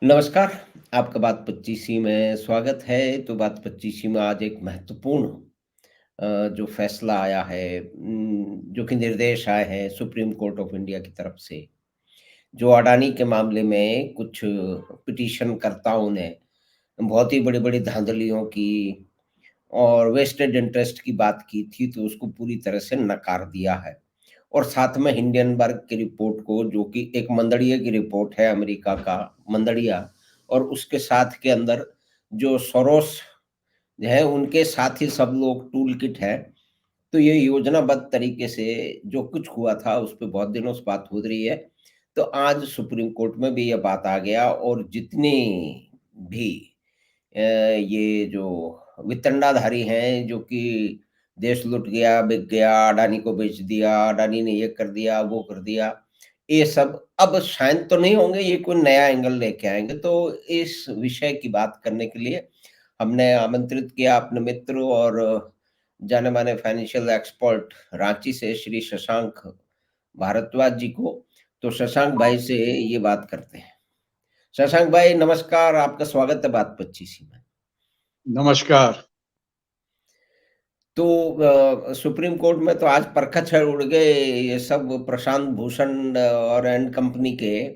नमस्कार, आपका बात 25 में स्वागत है। तो बात 25 में आज एक महत्वपूर्ण जो फैसला आया है, जो कि निर्देश आए हैं सुप्रीम कोर्ट ऑफ इंडिया की तरफ से, जो अडानी के मामले में कुछ पिटीशनकर्ताओं ने बहुत ही बड़ी-बड़ी धांधलियों की और वेस्टेड इंटरेस्ट की बात की थी, तो उसको पूरी तरह से नकार दिया है। और साथ में हिंडनबर्ग की रिपोर्ट को, जो कि एक मंदड़िया की रिपोर्ट है, अमेरिका का मंदड़िया, और उसके साथ के अंदर जो सोरोस है, उनके साथ ही सब लोग टूल किट है। तो ये योजनाबद्ध तरीके से जो कुछ हुआ था, उस पे बहुत दिनों से बात हो रही है। तो आज सुप्रीम कोर्ट में भी ये बात आ गया, और जितनी भी ये जो वितंडाधारी हैं, जो कि देश लुट गया, बिक गया, अडानी को बेच दिया, अडानी ने ये कर दिया, वो कर दिया, ये सब अब शांत तो नहीं होंगे, ये कोई नया एंगल लेके आएँगे। तो इस विषय की बात करने के लिए हमने आमंत्रित किया अपने मित्र और जाने-माने फाइनेंशियल एक्सपर्ट रांची से श्री शशांक भारद्वाज जी को। तो शशांक भाई से ये बात करते हैं। शशांक भाई नमस्कार, आपका स्वागत है बात 25 में। नमस्कार। तो सुप्रीम कोर्ट में तो आज परखच उड़ गए ये सब प्रशांत भूषण और एंड कंपनी के,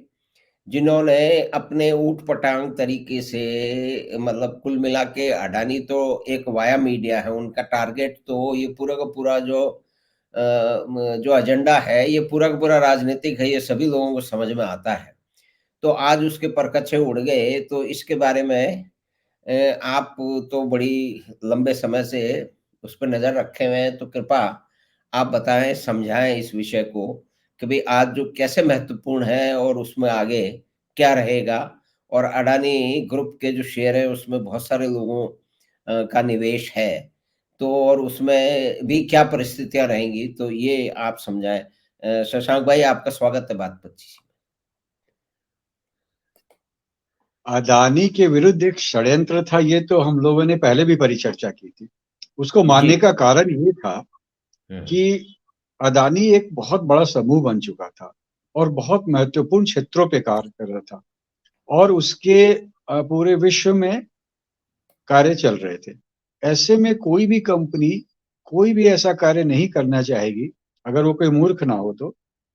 जिन्होंने अपने ऊट-पटांग तरीके से, मतलब कुल मिला के अडानी तो एक वाया मीडिया है, उनका टारगेट तो ये पूरा का पूरा जो एजेंडा है, ये पूरा का पूरा राजनीतिक है, ये सभी लोगों को समझ में आता है। तो आज उसके परकच्चे उड़ गए, तो इसके बारे में आप तो बड़ी लंबे समय से उस पे नज़र रखे हुए हैं, तो कृपया आप बताएँ, समझाएँ इस विषय को कि भई आज जो कैसे महत्वपूर्ण है और उसमें आगे क्या रहेगा? और अडानी ग्रुप के जो शेयर है, उसमें बहुत सारे लोगों का निवेश है, तो और उसमें भी क्या परिस्थितियाँ रहेंगी? तो ये आप समझाएँ। शशांक भाई, आपका स्वागत है बात 25 में। अदानी के विरुद्ध एक षड्यंत्र था, ये तो हम लोगों ने पहले भी परिचर्चा की थी। उसको जी। मानने का कारण ये था हुँ, कि अदानी एक बहुत बड़ा समूह बन चुका था और बहुत महत्वपूर्ण क्षेत्रों पे कार्य कर रहा था और उसके पूरे विश्व में कार्य चल रहे थे। ऐसे में कोई भी कंपनी कोई भी ऐसा कार्य नहीं करना चाहेगी, अगर वो कोई मूर्ख ना हो तो,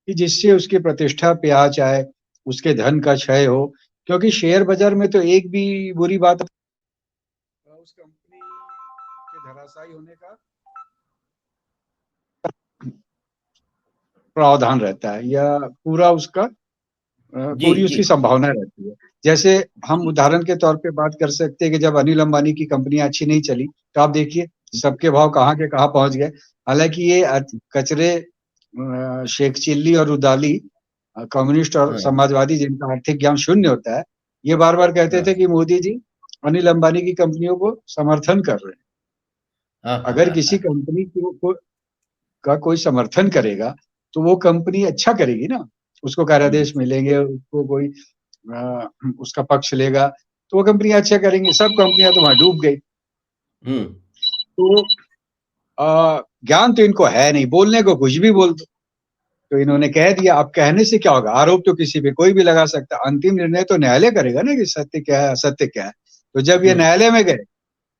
कि जिससे उसकी प्रतिष्ठा पे आँच आए, उसके धन का क्षय हो। क्योंकि शेयर बाज़ार में तो एक भी बुरी बात उस कंपनी के धराशायी होने का प्रावधान रहता है या पूरा उसका जी, पूरी जी, उसकी संभावना रहती है। जैसे हम जी, उदाहरण के तौर पे बात कर सकते हैं कि जब अनिल अंबानी की कंपनियाँ अच्छी नहीं चली, तो आप देखिए सबके भाव कहाँ के कहाँ पहुँच गए। हालाँकि ये कचरे शेख चिल्ली और रुदाली कम्युनिस्ट और हाँ, समाजवादी जिनका आर्थिक ज्ञान शून्य होता है, ये बार-बार कहते हाँ, थे कि मोदी जी अनिल अंबानी की कंपनियों को समर्थन कर रहे हैं। हाँ, हाँ, अगर हाँ, किसी हाँ, कंपनी को का कोई समर्थन करेगा, तो वो कंपनी अच्छा करेगी ना। उसको हुँ, कार्यादेश मिलेंगे, उसको कोई उसका पक्ष लेगा, तो वो कंपनियाँ अच्छा करेंगी। सब कंपनियाँ तो वहाँ डूब गई। हुँ, तो ज्ञान तो इनको है नहीं, बोलने को कुछ भी बोल दो। तो इन्होंने कह दिया, अब कहने से क्या होगा? आरोप तो किसी पे कोई भी लगा सकता है। अंतिम निर्णय तो न्यायालय करेगा ना कि सत्य क्या है, असत्य क्या है। तो जब ये हुँ, न्यायालय में गए,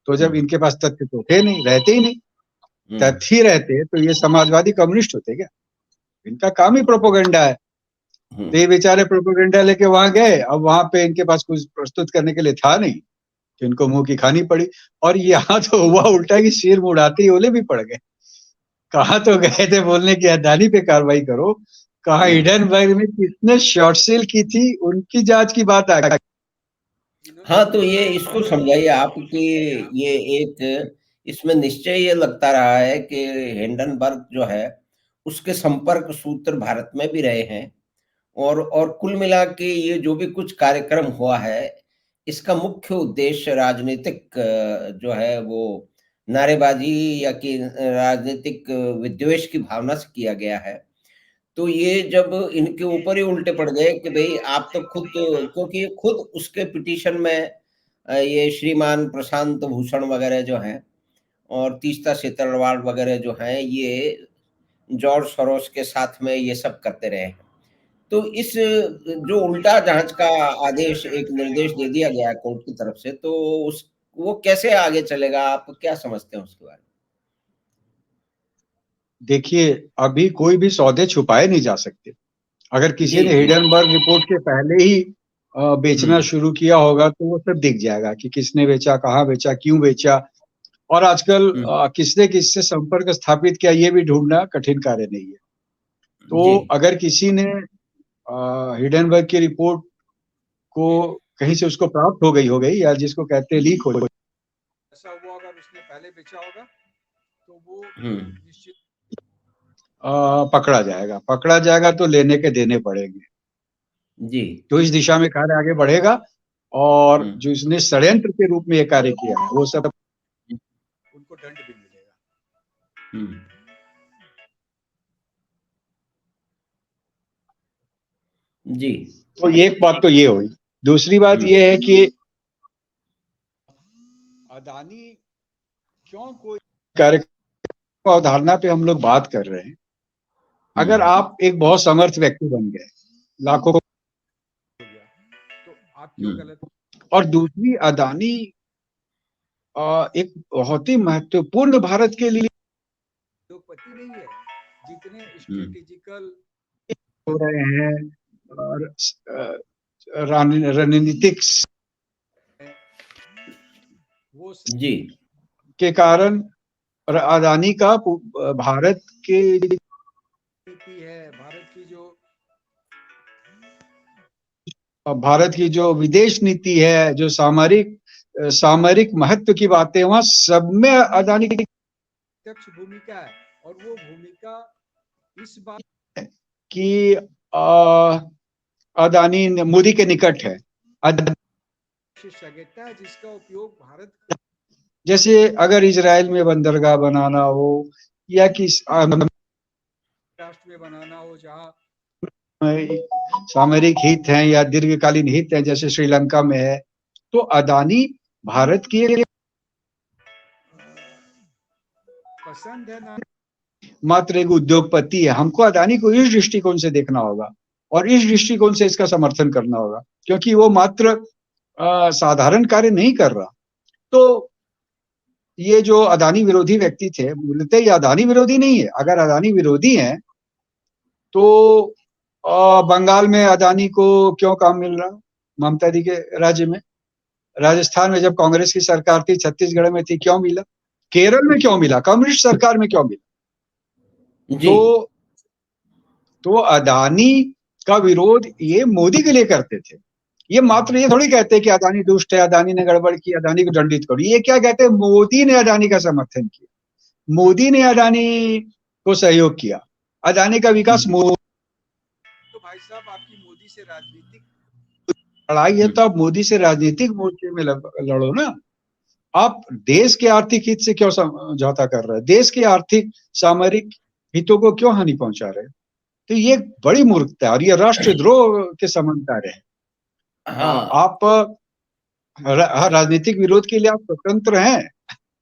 तो हुँ, जब इनके पास तथ्य तो थे नहीं, रहते ही नहीं। हुँ, तथ्य ही रहते, तो ये समाजवादी कम्युनिस्ट होते क्या? इनका काम ही प्रोपेगेंडा है। हुँ, तो ये बेचारे प्रोपेगेंडा लेके वहाँ गए, अब वहाँ पे इनके पास कुछ प्रस्तुत करने के लिए था नहीं, तो इनको मुँह की खानी पड़ी और यहाँ तो हुआ उल्टा कि सिर मुड़ाते ही ओले भी पड़ गए। कहाँ तो गए थे बोलने की अदानी पे कार्रवाई करो, कहाँ हुँ। हिडेनबर्ग में किसने शॉर्ट सेल की थी, उनकी जाँच की बात आ गई। इन्होंने हाँ, तो पूरा ये पूरा इसको समझाइए ये आप कि साबित कर दिया। ये एक, इसमें निश्चय ये लगता रहा है कि हिंडनबर्ग जो है, उसके संपर्क सूत्र भारत में भी रहे हैं, और कुल मिला के ये जो भी कुछ कार्यक्रम हुआ है, इसका मुख्य उद्देश्य राजनीतिक जो है वो नारेबाज़ी, या कि राजनीतिक विद्वेष की भावना से किया गया है। तो ये जब इनके ऊपर ही उल्टे पड़ गए कि भई आप तो खुद, क्योंकि ये खुद उसके पिटीशन में ये श्रीमान प्रशांत भूषण वगैरह जो हैं, और तीस्ता सितरवाल वगैरह जो हैं, ये जॉर्ज सोरोस के साथ में ये सब करते रहे हैं। तो इस जो उल्टा जांच का आदेश, एक निर्देश दे दिया गया है कोर्ट की तरफ से, तो उस वो कैसे आगे चलेगा? आप क्या समझते हैं उसके बारे में? देखिए, अभी कोई भी सौदे छुपाए नहीं जा सकते। अगर किसी जी, ने जी। हिडेनबर्ग रिपोर्ट के पहले ही बेचना हुँ, शुरू किया होगा, तो वो सब दिख जाएगा कि किसने बेचा, कहाँ बेचा, क्यों बेचा और आजकल हुँ। किसने किससे संपर्क स्थापित किया, ये भी ढूँढना कठिन कार्य नहीं है। जी। तो अगर किसी ने हिडेनबर्ग की रिपोर्ट को कहीं से उसको प्राप्त हो गई या जिसको कहते हैं लीक हो गई, ऐसा हुआ अगर उसने पहले बेचा होगा, तो वो हुँ। निश्चित पकड़ा जाएगा तो लेने के देने पड़ेंगे। जी। तो इस दिशा में कार्य आगे बढ़ेगा और हुँ, जो इसने षड्यंत्र के रूप में ये कार्य किया है, वो सब उनको दंड भी मिलेगा। हुँ। जी। तो एक बात तो ये हुई। दूसरी बात हुँ, ये है कि अदानी क्यों कोई कार्य अवधारणा पे हम लोग बात कर रहे हैं। हुँ। अगर आप एक बहुत समर्थ व्यक्ति बन गए, लाखों तो आप हुँ। क्यों गलत और दूसरी अदानी एक बहुत ही महत्वपूर्ण भारत के लिए उद्योगपति नहीं है, जितने हुँ। स्ट्रेटेजिकल हो रहे हैं और रणनीतिक वो जी। के कारण अदानी का भारत के नीति है, भारत की जो विदेश नीति है, जो सामरिक महत्व की बातें वहाँ सब में अदानी की प्रत्यक्ष भूमिका है और वो भूमिका इस बात है कि अदानी मोदी के निकट है। जिसका उपयोग भारत जैसे अगर इजराइल में बंदरगाह बनाना हो या किस राष्ट्र में बनाना हो जहाँ सामरिक हित हैं या दीर्घकालीन हित हैं जैसे श्रीलंका में है, तो अदानी भारत की एक पसंद है ना, मात्र एक उद्योगपति है। हमको अदानी को इस दृष्टिकोण से देखना होगा और इस दृष्टिकोण से इसका समर्थन करना होगा, क्योंकि वो मात्र साधारण कार्य नहीं कर रहा। तो ये जो अदानी विरोधी व्यक्ति थे, मूलतः ये अदानी विरोधी नहीं है। अगर अदानी विरोधी हैं, तो बंगाल में अदानी को क्यों काम मिल रहा? ममता दी के राज्य में, राजस्थान में जब कांग्रेस की सरकार थी, छत्तीसगढ़ में थी, क्यों मिला? केरल में क्यों मिला? कम्युनिस्ट सरकार में क्यों मिला? जी। तो तो अदानी का विरोध ये मोदी के लिए करते थे। ये मात्र ये थोड़ी कहते कि अदानी दुष्ट है, अदानी ने गड़बड़ की, अदानी को दंडित करो। ये क्या कहते हैं? मोदी ने अदानी का समर्थन किया, मोदी ने अदानी को सहयोग किया, अदानी का विकास हुँ। मोदी। तो भाई साहब आपकी मोदी से राजनीतिक लड़ाई है, हुँ। तो आप मोदी से राजनीतिक मोर्चे में लड़ो ना। आप देश के आर्थिक हित से क्यों समझौता कर रहे हैं? देश के आर्थिक सामरिक हितों को क्यों हानि पहुंचा रहे हैं? तो ये बड़ी मूर्खता है और ये राष्ट्रद्रोह के समान कार्य है। हाँ। आप राजनीतिक विरोध के लिए आप स्वतंत्र हैं,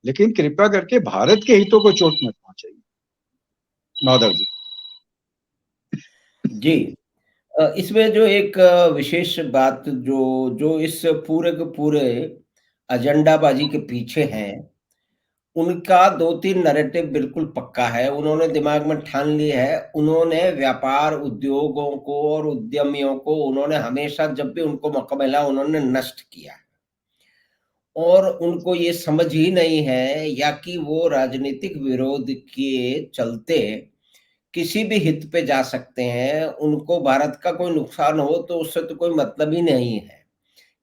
लेकिन कृपया करके भारत के हितों को चोट मत पहुंचाइए। माधव जी। जी। इसमें जो एक विशेष बात जो जो इस पूरे के पूरे एजेंडाबाजी के पीछे हैं, उनका 2-3 नैरेटिव बिल्कुल पक्का है। उन्होंने दिमाग में ठान ली है, उन्होंने व्यापार उद्योगों को और उद्यमियों को उन्होंने हमेशा जब भी उनको मौका मिला उन्होंने नष्ट किया। और उनको ये समझ ही नहीं है या कि वो राजनीतिक विरोध के चलते किसी भी हित पे जा सकते हैं, उनको भारत का कोई नुकसान हो तो उससे तो कोई मतलब ही नहीं है।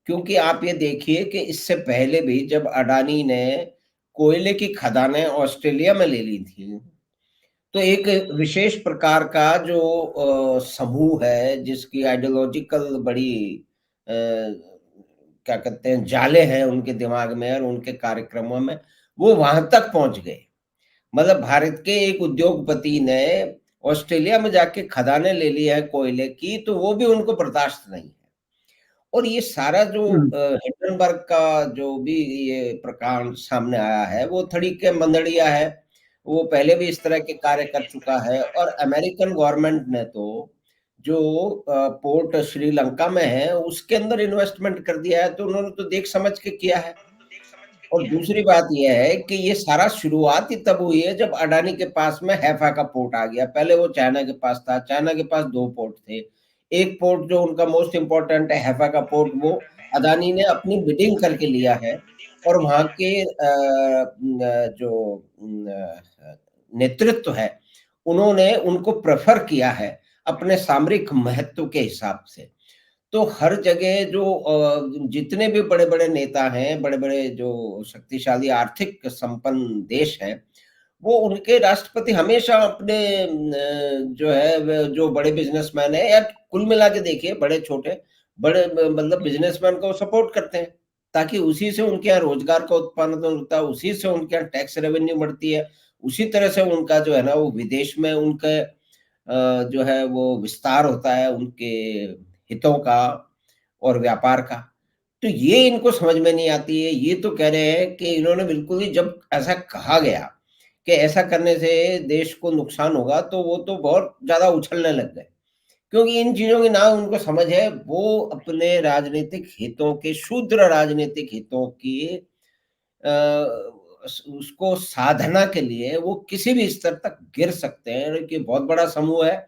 क्योंकि आप ये देखिए कि इससे पहले भी जब अडानी ने कोयले की खदानें ऑस्ट्रेलिया में ले ली थी, तो एक विशेष प्रकार का जो समूह है जिसकी आइडियोलॉजिकल बड़ी क्या कहते हैं जाले हैं उनके दिमाग में और उनके कार्यक्रमों में, वो वहाँ तक पहुँच गए। मतलब भारत के एक उद्योगपति ने ऑस्ट्रेलिया में जाके खदानें ले ली है कोयले की, तो वो भी उनको बर्दाश्त नहीं है। और ये सारा जो हिंडनबर्ग का जो भी ये प्रकरण सामने आया है, वो थोड़ी मंदड़िया है। वो पहले भी इस तरह के कार्य कर चुका है और अमेरिकन गवर्नमेंट ने तो जो पोर्ट श्रीलंका में है उसके अंदर इन्वेस्टमेंट कर दिया है, तो उन्होंने तो देख समझ के किया है। और दूसरी बात ये है कि ये सारा शुरुआत ही तब हुई है जब अडानी के पास में हैफा का पोर्ट आ गया। पहले वो चाइना के पास था, चाइना के पास 2 पोर्ट थे। एक पोर्ट जो उनका मोस्ट इम्पोर्टेंट है हैफा का पोर्ट, वो अडानी ने अपनी बिडिंग करके लिया है और वहाँ के जो नेतृत्व है, उन्होंने उनको प्रेफ़र किया है अपने सामरिक महत्व के हिसाब से। तो हर जगह जो जितने भी बड़े-बड़े नेता हैं, बड़े-बड़े जो शक्तिशाली आर्थिक संपन्न देश हैं, वो उनके राष्ट्रपति हमेशा अपने जो है व जो बड़े बिज़नेसमैन हैं या कुल मिला के देखिए बड़े-छोटे, बड़े मतलब बिज़नेसमैन को सपोर्ट करते हैं, ताकि उसी से उनके यहाँ रोज़गार का उत्पादन होता है, उसी से उनके यहाँ टैक्स रेवेन्यू बढ़ती है, उसी तरह से उनका जो है ना वो विदेश में उनके जो है वो विस्तार होता है उनके हितों का और व्यापार का। तो ये इनको समझ में नहीं आती है। ये तो कह रहे हैं कि इन्होंने बिल्कुल ही जब ऐसा कहा गया कि ऐसा करने से देश को नुकसान होगा, तो वो तो बहुत ज़्यादा उछलने लग गए। क्योंकि इन चीज़ों की ना उनको समझ है, वो अपने राजनीतिक हितों के क्षुद्र राजनीतिक हितों की उसको साधना के लिए वो किसी भी स्तर तक गिर सकते हैं। कि बहुत बड़ा समूह है,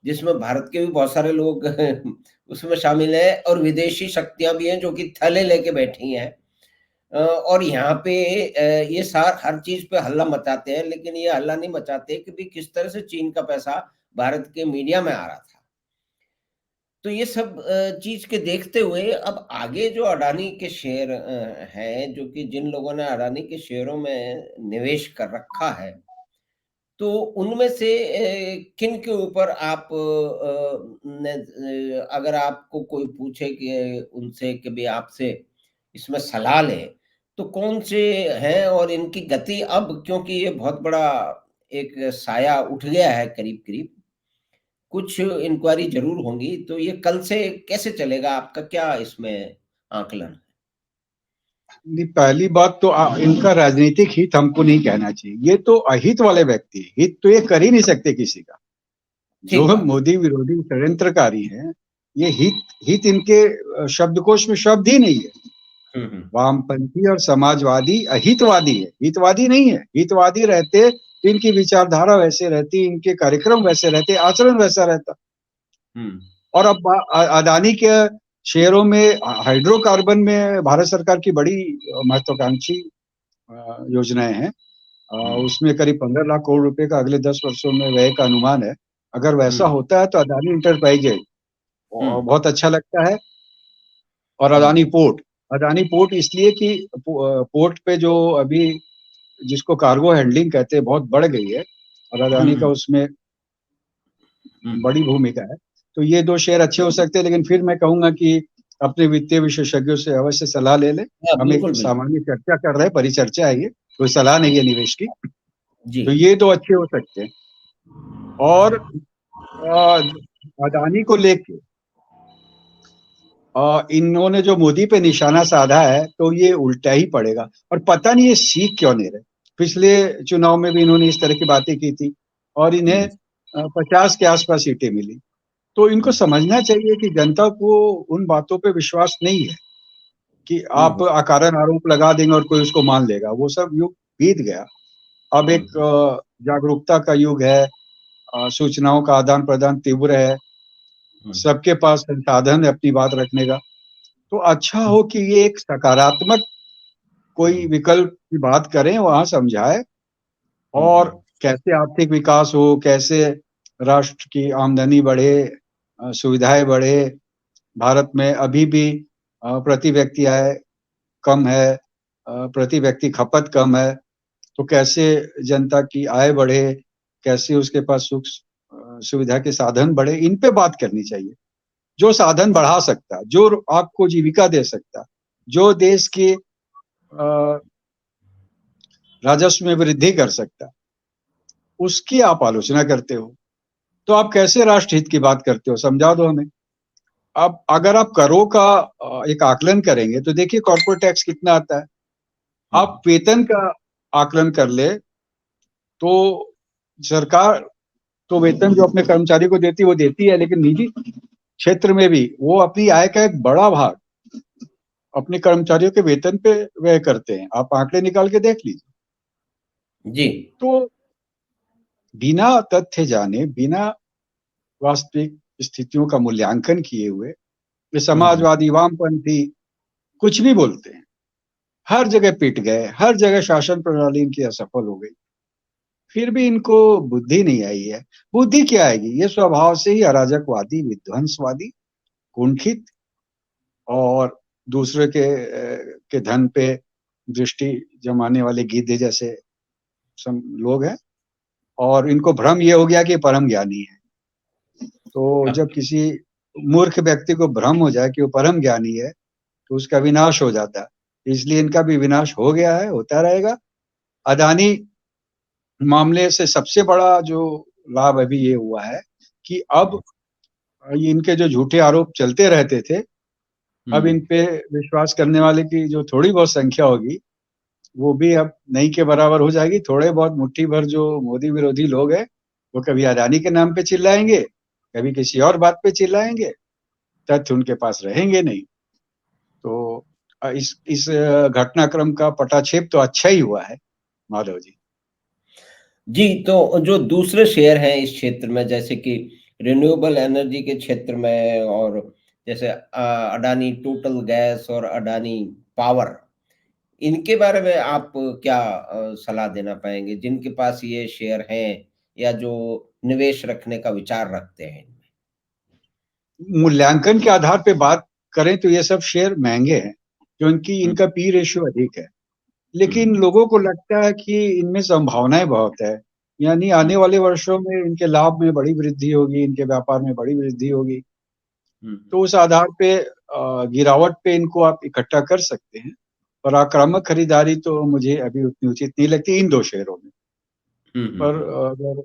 जिसमें भारत के भी बहुत सारे लोग उसमें शामिल हैं और विदेशी शक्तियाँ भी हैं जो कि थैले लेके बैठी हैं। और यहाँ पे ये सार हर चीज़ पे हल्ला मचाते हैं, लेकिन ये हल्ला नहीं मचाते कि भई किस तरह से चीन का पैसा भारत के मीडिया में आ रहा था। तो ये सब चीज़ के देखते हुए अब आगे जो अडानी के शेयर हैं, जो कि जिन लोगों ने अडानी के शेयरों में निवेश कर रखा है, तो उनमें से किन के ऊपर आप अगर आपको कोई पूछे कि उनसे कि भई आपसे इसमें सलाह लें, तो कौन से हैं और इनकी गति अब क्योंकि ये बहुत बड़ा एक साया उठ गया है करीब-करीब, कुछ इंक्वायरी ज़रूर होंगी, तो ये कल से कैसे चलेगा? आपका क्या इसमें आकलन? नहीं, पहली बात तो इनका राजनीतिक हित हमको नहीं कहना चाहिए। ये तो अहित वाले व्यक्ति हैं, हित तो ये कर ही नहीं सकते किसी का। ठीक जो बात। मोदी विरोधी षड्यंत्रकारी हैं, ये हित हित इनके शब्दकोश में शब्द ही नहीं है। हुँ, हुँ। वामपंथी और समाजवादी अहितवादी है, हितवादी नहीं है। हितवादी रहते तो इनकी विचारधारा वैसे रहती, इनके कार्यक्रम वैसे रहते, आचरण वैसा रहता। हुँ, और अब अदानी के शेयरों में हाइड्रोकार्बन में भारत सरकार की बड़ी महत्वाकांक्षी योजनाएं हैं। हुँ, उसमें करीब 15 लाख करोड़ रुपए का अगले 10 वर्षों में व्यय का अनुमान है। अगर वैसा हुँ, होता है तो अदानी इंटरप्राइजेज हुँ, बहुत अच्छा लगता है। और हुँ, अदानी पोर्ट इसलिए कि पोर्ट पे जो अभी जिसको कार्गो हैंडलिंग कहते हैं बहुत बढ़ गई है और हुँ, अदानी का हुँ, उसमें हुँ। बड़ी भूमिका है। तो ये 2 शेयर अच्छे हो सकते हैं, लेकिन फिर मैं कहूँगा कि अपने वित्तीय विशेषज्ञों से अवश्य सलाह ले लें। हाँ, हम एक बिल्कुल, बिल्कुल। सामान्य चर्चा कर रहे हैं, परिचर्चा है ये, कोई सलाह नहीं है निवेश की। जी। तो ये 2 अच्छे हो सकते हैं। और अदानी को लेके इन्होंने जो मोदी पे निशाना साधा है, तो ये उल्टा ही पड़ेगा और पता नहीं ये सीख क्यों नहीं रहे। पिछले चुनाव में भी इन्होंने इस तरह की बातें की थी और इन्हें हुँ, 50 के आस-पास सीटें मिली। तो इनको हुँ, समझना चाहिए कि जनता को उन बातों पे विश्वास नहीं है कि हुँ, आप अकारण आरोप लगा देंगे और कोई उसको मान लेगा। वो सब युग बीत गया। अब हुँ, एक जागरूकता का युग है, सूचनाओं का आदान-प्रदान तीव्र है, हुँ, सबके पास संसाधन है अपनी बात रखने का। तो अच्छा हुँ, हो कि ये एक सकारात्मक कोई हुँ, विकल्प की बात करें, वहाँ समझाएँ हुँ, और हुँ, कैसे आर्थिक विकास हो, कैसे राष्ट्र की आमदनी बढ़े, सुविधाएँ बढ़े। भारत में अभी भी प्रति व्यक्ति आय कम है, प्रति व्यक्ति खपत कम है, तो कैसे जनता की आय बढ़े, कैसे उसके पास सुविधा के साधन बढ़े, इन पे बात करनी चाहिए। जो साधन बढ़ा सकता है, जो आपको जीविका दे सकता है, जो देश के राजस्व में वृद्धि कर सकता है, उसकी आप आलोचना करते हो। तो आप कैसे राष्ट्र हित की बात करते हो? समझा दो हमें। अब अगर आप करों का एक आकलन करेंगे तो देखिए कॉर्पोरेट टैक्स कितना आता है। हुँ, आप वेतन का आकलन कर ले तो सरकार तो वेतन जो अपने कर्मचारी को देती है, लेकिन निजी क्षेत्र में भी वो अपनी आय का एक बड़ा भाग अपने कर्मचारियों के वेतन पे व्यय करते हैं। आप आंकड़े निकाल के देख लीजिए। जी। तो बिना तथ्य जाने, बिना वास्तविक स्थितियों का मूल्यांकन किए हुए ये हम्म। समाजवादी, वामपंथी कुछ भी बोलते हैं। हर जगह पिट गए, हर जगह शासन प्रणाली इनकी असफल हो गई, फिर भी इनको बुद्धि नहीं आई है। बुद्धि क्या आएगी? ये स्वभाव से ही अराजकवादी, विध्वंसवादी, कुंठित और दूसरे के धन पे दृष्टि जमाने वाले गीधे जैसे लोग हैं। और इनको भ्रम ये हो गया कि परम ज्ञानी है। तो जब किसी मूर्ख व्यक्ति को भ्रम हो जाए कि वो परम ज्ञानी है, तो उसका विनाश हो जाता है। इसलिए इनका भी विनाश हो गया है, होता रहेगा। अदानी मामले से सबसे बड़ा जो लाभ अभी ये हुआ है कि अब ये इनके जो झूठे आरोप चलते रहते थे, अब इन पे विश्वास करने वाले की जो थोड़ी बहुत संख्या होगी, वो भी अब नहीं के बराबर हो जाएगी। थोड़े बहुत मुट्ठी भर जो मोदी विरोधी लोग हैं, वो कभी अदानी के नाम पे चिल्लाएंगे, कभी किसी और बात पे चिल्लाएंगे, तथ्य उनके पास रहेंगे नहीं। तो इस घटनाक्रम का पटाक्षेप तो अच्छा ही हुआ है, माधव जी। जी, तो जो दूसरे शेयर हैं इस क्षेत्र में, जैसे कि रिन्यूएबल एनर्जी के क्षेत्र में, और जैसे अडानी टोटल गैस और अडानी पावर, इनके बारे में आप क्या सलाह देना पाएँगे? जिनके पास ये शेयर हैं या जो निवेश रखने का विचार रखते हैं इनमें? मूल्यांकन के आधार पे बात करें तो ये सब शेयर महंगे हैं, क्योंकि हुँ, इनका पी रेशियो अधिक है। हुँ, लेकिन लोगों को लगता है कि इनमें संभावनाएं बहुत है, यानी हुँ, आने वाले वर्षों में इनके लाभ में बड़ी वृद्धि होगी, इनके व्यापार में बड़ी वृद्धि होगी। हुँ, तो उस आधार पे गिरावट पे इनको आप इकट्ठा कर सकते हैं। और आक्रामक खरीदारी तो मुझे अभी उतनी उचित नहीं लगती इन दो शेयरों में। हुँ, हुँ, पर हुँ। अगर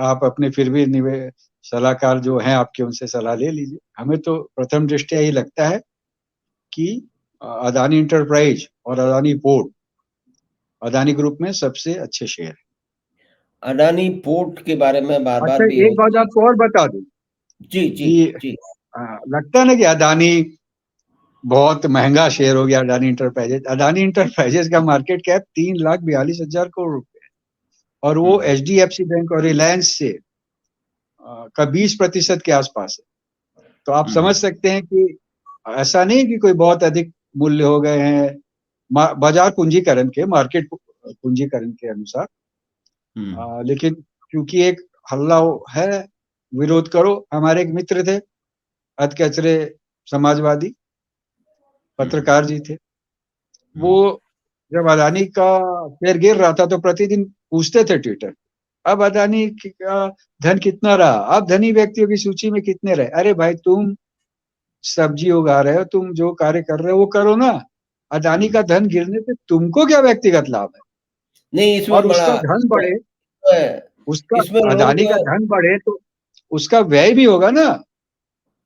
आप अपने फिर भी निवे सलाहकार जो हैं आपके, उनसे सलाह ले लीजिए। हमें तो प्रथम दृष्टया ये लगता है कि अदानी एंटरप्राइज और अदानी पोर्ट अदानी ग्रुप में सबसे अच्छे शेयर हैं। अडानी पोर्ट के बारे में बार-बार अच्छा, भी एक बात होता है। आपको और बता दूं जी, जी, कि जी। लगता है ना कि अदानी बहुत महंगा शेयर हो गया, अदानी इंटरप्राइजेज। अदानी इंटरप्राइजेज का मार्केट कैप 3,42,000 करोड़ रुपए है, और हुँ, वो H D F C bank और रिलायंस से का 20% के आसपास है। तो आप हुँ, समझ सकते हैं कि ऐसा नहीं कि कोई बहुत अधिक मूल्य हो गए हैं। बाजार पूंजीकरण के, मार्केट पूंजीकरण के अनुसार। हुँ, लेकिन क्योंकि एक हल्ला है, विरोध करो। हमारे एक मित्र थे, अधकचरे समाजवादी हुँ, पत्रकार जी थे। हुँ, वो जब अदानी का शेयर गिर रहा था तो प्रतिदिन पूछते थे ट्विटर, अब अदानी का धन कितना रहा, अब धनी व्यक्तियों की सूची में कितने रहे। अरे भाई, तुम सब्जी उगा रहे हो, तुम जो कार्य कर रहे हो वो करो ना। अदानी हुँ। का धन गिरने से तुमको क्या व्यक्तिगत लाभ है? नहीं, इसमें और बड़ा उसका धन इसमें बढ़े, इसमें उसका इसमें अदानी का लोग धन बढ़े तो उसका व्यय भी होगा ना।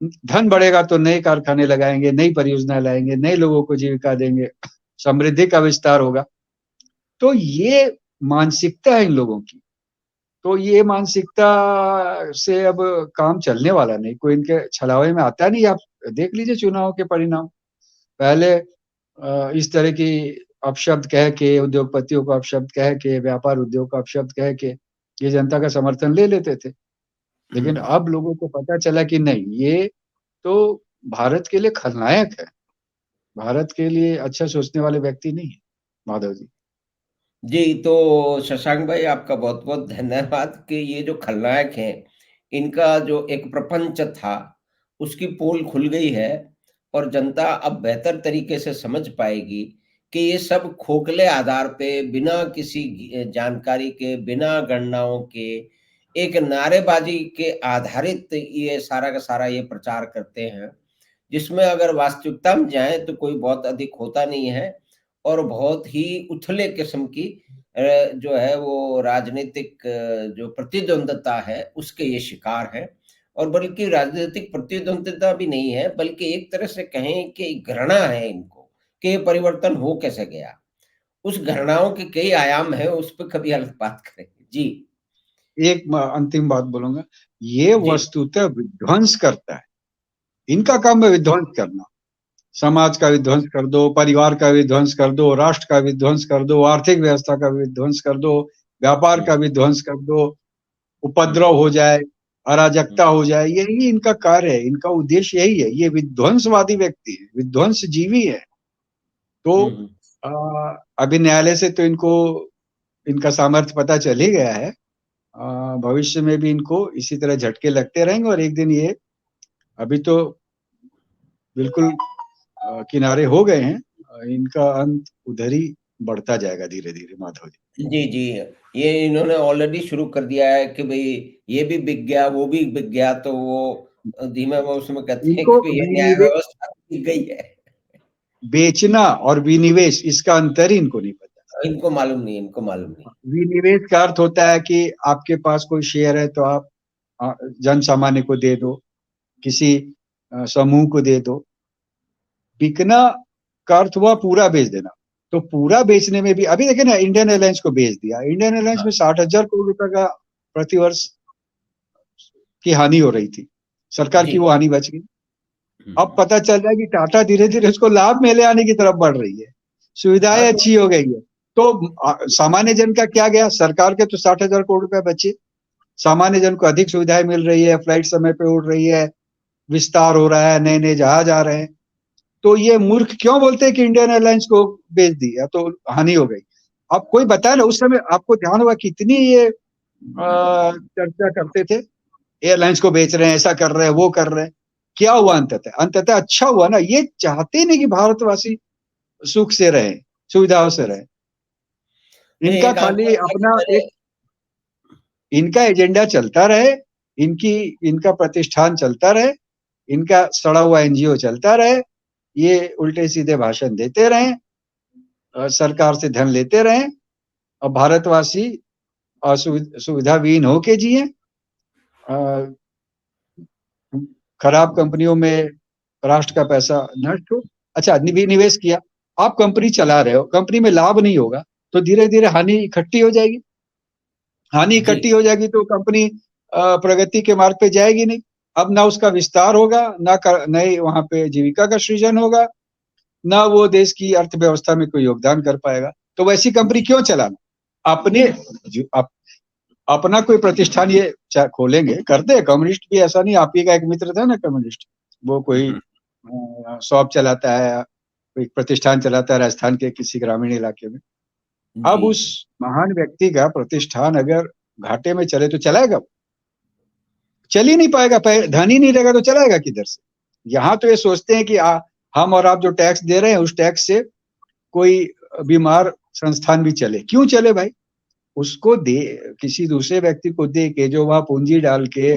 धन बढ़ेगा तो नए कारखाने लगाएंगे, नई परियोजना लाएंगे, नए लोगों को जीविका देंगे, समृद्धि का विस्तार होगा। तो ये मानसिकता है इन लोगों की। तो ये मानसिकता से अब काम चलने वाला नहीं, कोई इनके छलावे में आता नहीं। आप देख लीजिए चुनाव के परिणाम। पहले इस तरह की अपशब्द कह के, उद्योगपतियों को अपशब्द कह के, व्यापार उद्योग को अपशब्द कह के ये जनता का समर्थन ले लेते थे। हुँ, लेकिन अब लोगों को पता चला कि नहीं, ये तो भारत के लिए खलनायक है, भारत के लिए अच्छा सोचने वाले व्यक्ति नहीं है, माधव जी। जी, तो शशांक भाई, आपका बहुत-बहुत धन्यवाद कि ये जो खलनायक हैं, इनका जो एक प्रपंच था, उसकी पोल खुल गई है और जनता अब बेहतर तरीके से समझ पाएगी कि ये सब खोखले आधार पे, बिना किसी जानकारी के, बिना गणनाओं के, एक नारेबाज़ी के आधारित ये सारा का सारा ये प्रचार करते हैं, जिसमें अगर वास्तविकता में जाएँ तो कोई बहुत अधिक होता नहीं है और बहुत ही उथले किस्म की जो है वो राजनीतिक जो प्रतिद्वंद्विता है उसके ये शिकार हैं। और बल्कि राजनीतिक प्रतिद्वंद्विता भी नहीं है, बल्कि एक तरह से कहें कि घृणा है इनको कि ये परिवर्तन हो कैसे गया। उस घृणाओं के कई आयाम हैं, उस पे कभी अलग बात करेंगे। जी। एक अंतिम बात बोलूंगा, ये जी। वस्तुतः विध्वंस करता है। इनका काम है विध्वंस करना। समाज का विध्वंस कर दो, परिवार का विध्वंस कर दो, राष्ट्र का विध्वंस कर दो, आर्थिक व्यवस्था का विध्वंस कर दो, व्यापार का हम्म, विध्वंस कर दो, हम्म, उपद्रव हो जाए, हम्म, अराजकता हो जाए, यही इनका कार्य है, इनका उद्देश्य यही है। ये विध्वंसवादी व्यक्ति है, विध्वंस जीवी है। तो हम्म, हम्म। अ, अभी न्यायालय से तो इनको इनका सामर्थ्य पता चल ही गया है। भविष्य में भी इनको इसी तरह झटके लगते रहेंगे और एक दिन ये, अभी तो बिल्कुल किनारे हो गए हैं, इनका अंत उधर ही बढ़ता जाएगा धीरे धीरे, माधव जी। जी, जी। ये इन्होंने ऑलरेडी शुरू कर दिया है कि भई ये भी बिक गया, वो भी बिक गया, तो वो धीमे वो उसमें कहते हैं इनको कि भैया न्याय विनिवेश, व्यवस्था बिक गई है। बेचना और विनिवेश, इसका अंतर ही इनको नहीं पता। इनको मालूम नहीं, इनको मालूम नहीं। विनिवेश का अर्थ होता है कि आपके पास कोई शेयर है तो आप जन सामान्य को दे दो, किसी समूह को दे दो। बिकना का अर्थ हुआ पूरा बेच देना। तो पूरा बेचने में भी अभी देखे ना, इंडियन एयरलाइंस को बेच दिया। इंडियन एयरलाइंस हाँ, में 60,000 करोड़ रुपए का प्रतिवर्ष की हानि हो रही थी, सरकार जी। की वो हानि बच गई। अब हुँ, पता चल रहा है कि टाटा धीरे धीरे उसको लाभ में ले आने की तरफ बढ़ रही है, हाँ, सुविधाएं तो अच्छी हो गई है। तो सामान्य जन का क्या गया? सरकार के तो 60,000 करोड़ रुपए बचे, सामान्य जन को अधिक सुविधाएं मिल रही है, फ्लाइट समय पे उड़ रही है, विस्तार हो रहा है, नए नए जहाज आ रहे हैं। तो ये मूर्ख क्यों बोलते हैं कि इंडियन एयरलाइंस को बेच दिया तो हानि हो गई? अब कोई बताए ना, उस समय आपको ध्यान होगा कितनी ये चर्चा करते थे, एयरलाइंस को बेच रहे हैं, ऐसा कर रहे हैं, वो कर रहे हैं। क्या हुआ अंततः? अंततः अच्छा हुआ ना। ये चाहते नहीं कि भारतवासी सुख से रहे, सुविधाओं से रहे। नहीं, इनका एक खाली आंकड़ा था कि अपना मैंने एक, इनका एजेंडा चलता रहे, इनकी इनका प्रतिष्ठान चलता रहे, इनका सड़ा हुआ एनजीओ चलता रहे, ये उल्टे सीधे भाषण देते रहे, सरकार से धन लेते रहे, और भारतवासी सुविधाविहीन होके जिए, खराब कंपनियों में राष्ट्र का पैसा नष्ट हो। अच्छा, निवेश किया, आप कंपनी चला रहे हो, कंपनी में लाभ नहीं होगा, तो धीरे धीरे हानि इकट्ठी हो जाएगी। हानि जी। इकट्ठी हो जाएगी तो कंपनी प्रगति के मार्ग पे जाएगी नहीं। अब ना उसका विस्तार होगा, ना नई वहां पे जीविका का सृजन होगा, ना वो देश की अर्थव्यवस्था में कोई योगदान कर पाएगा। तो वैसी कंपनी क्यों चलाना? अपने अपना कोई प्रतिष्ठान ये खोलेंगे, करते हैं कम्युनिस्ट भी, ऐसा नहीं। आप ही का एक मित्र था ना कम्युनिस्ट, वो कोई शॉप चलाता है, कोई प्रतिष्ठान चलाता है राजस्थान के किसी ग्रामीण इलाके में। जी, अब उस जी। महान व्यक्ति का प्रतिष्ठान अगर घाटे में चले तो चलाएगा? चल ही नहीं पाएगा। धन ही नहीं रहेगा तो चलाएगा किधर से? यहाँ तो ये सोचते हैं कि हम और आप जो टैक्स दे रहे हैं उस टैक्स से कोई बीमार संस्थान भी चले। क्यों चले भाई? उसको दे, किसी दूसरे व्यक्ति को दे के, जो वहां पूंजी डाल के,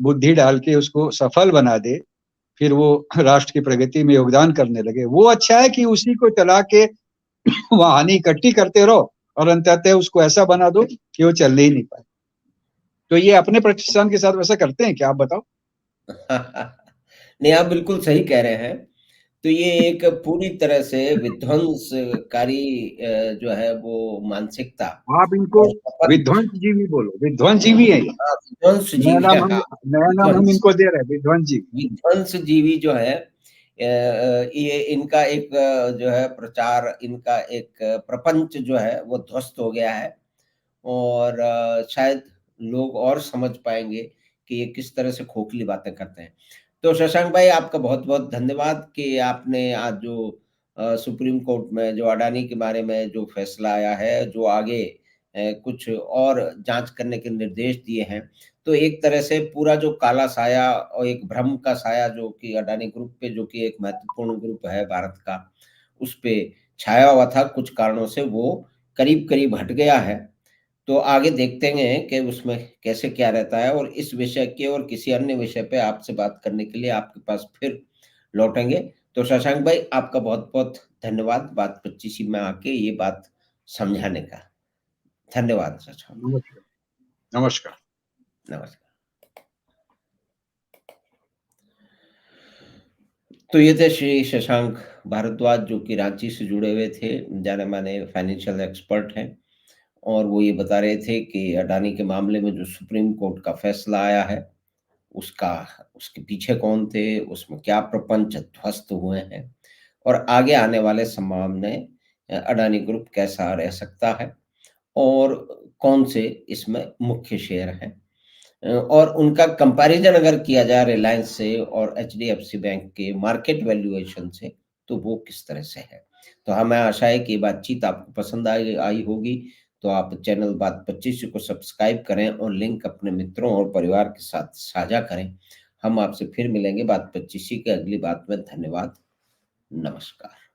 बुद्धि डाल के उसको सफल बना दे, फिर वो राष्ट्र की प्रगति में योगदान करने लगे, वो अच्छा है कि उसी को चला के वहां हानि इकट्ठी करते रहो और अंततः उसको ऐसा बना दो कि वो चलने ही नहीं पाए। तो ये अपने प्रतिष्ठान के साथ वैसा करते हैं क्या, आप बताओ? नहीं, आप बिल्कुल सही कह रहे हैं। तो ये एक पूरी तरह से विध्वंसकारी जो है वो मानसिकता आप इनको और शपथ। विध्वंस जीवी बोलो, विध्वंस जीवी है ये। हाँ, विध्वंसजीवी है, हाँ, नया नाम हम विध्वंस। इनको दे रहे हैं, विध्वंस जीवी। विध्वंसजीवी जो है ये इनका एक जो है प्रचार, इनका एक प्रपंच जो है वो ध्वस्त हो गया है। और शायद लोग और समझ पाएँगे कि ये किस तरह से खोखली बातें करते हैं। तो शशांक भाई, आपका बहुत-बहुत धन्यवाद कि आपने आज जो सुप्रीम कोर्ट में जो अडानी के बारे में जो फैसला आया है, जो आगे कुछ और जाँच करने के निर्देश दिए हैं। तो एक तरह से पूरा जो काला साया और एक भ्रम का साया जो कि अडानी ग्रुप पे, जो कि एक महत्वपूर्ण ग्रुप है भारत का, उस पे छाया हुआ था, कुछ कारणों से वो करीब-करीब हट गया है। तो आगे देखते हैं कि उसमें कैसे क्या रहता है, और इस विषय के और किसी अन्य विषय पे आपसे बात करने के लिए आपके पास फिर लौटेंगे। तो शशांक भाई, आपका बहुत-बहुत धन्यवाद बात 25 में आके ये बात समझाने का। धन्यवाद शशांक। नमस्कार। नमस्कार। नमस्कार। तो ये थे श्री शशांक भारद्वाज, जो कि रांची से जुड़े हुए थे, जाने-माने फाइनेंशियल एक्सपर्ट हैं। और वो ये बता रहे थे कि अडानी के मामले में जो सुप्रीम कोर्ट का फैसला आया है, उसका उसके पीछे कौन थे, उसमें क्या प्रपंच ध्वस्त हुए हैं और आगे आने वाले समय में अडानी ग्रुप कैसा रह सकता है और कौन से इसमें मुख्य शेयर हैं। और उनका कंपैरिजन अगर किया जाए रिलायंस से और एचडीएफसी बैंक के मार्केट वैल्यूएशन से, तो वो किस तरह से है। तो हमें आशा है कि ये बातचीत आपको पसंद आई आई होगी। तो आप चैनल बात 25 को सब्सक्राइब करें और लिंक अपने मित्रों और परिवार के साथ साझा करें। हम आपसे फिर मिलेंगे बात 25 के अगली बात में। धन्यवाद। नमस्कार।